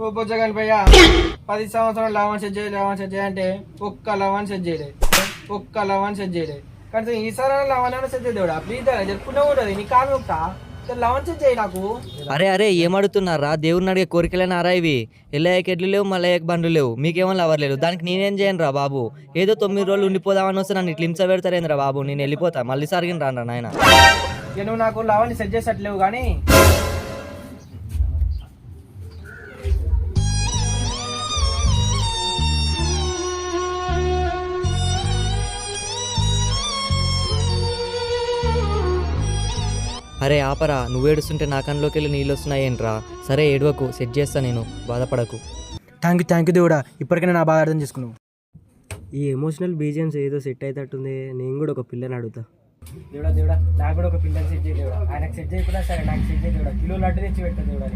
ఓ బొజ్జగాని భయ్యా 10 సంవత్సరాలు లవన్ సెట్ చేయి అంటే ఒక్క లవన్ సెట్ చేయలే కానీ ఈసారి లవన్ ఏమైనా సెట్ చేయలేవుడా ప్లీజ్ చెప్పుకుంటూ ఉంటుంది నీ కాదు ఒక లవన్ సెట్ చేయి నాకు. అరే అరే ఏమడుతున్నారా? దేవుడిని అడిగే కోరికలేనారా ఇవి? ఎల్లయ్యకి ఎడ్లు లేవు, మల్లయ్యకి బండ్లు లేవు, మీకేమో లవర్ లేదు. దానికి నేనేం చేయను రా బాబు. ఏదో 9 రోజులు ఉండిపోదామని వస్తే నన్ను ఇట్లా హింస పెడతారేంద్రా బాబు. నేను వెళ్ళిపోతా, మళ్ళీ సరిగిన రాను నాయన. ఇక నువ్వు నాకు లవన్ సెట్ చేసేట్లేవు కానీ అరే ఆపరా, నువ్వు ఏడుస్తుంటే నా కళ్ళలోకి వెళ్ళి నీళ్ళు వస్తున్నాయేంట్రా? సరే ఏడవకు, సెట్ చేస్తా నేను, బాధపడకు. థ్యాంక్ యూ దేవుడా, ఇప్పటికైనా నా బాధ అర్థం చేసుకున్నావు. ఈ ఎమోషనల్ బీజిఎమ్స్ ఏదో సెట్ అవుతట్టుంది. నేను కూడా ఒక పిల్లని అడుగుతా. దేవుడా నాకు కూడా ఒక పిల్లలు సెట్ చేయ దేవుడా. ఆయనకు సెట్ చేయకుండా సరే నాకు సెట్ చేయ దేవుడా. కిలో లడ్డు తెచ్చి పెట్టా దేవుడా.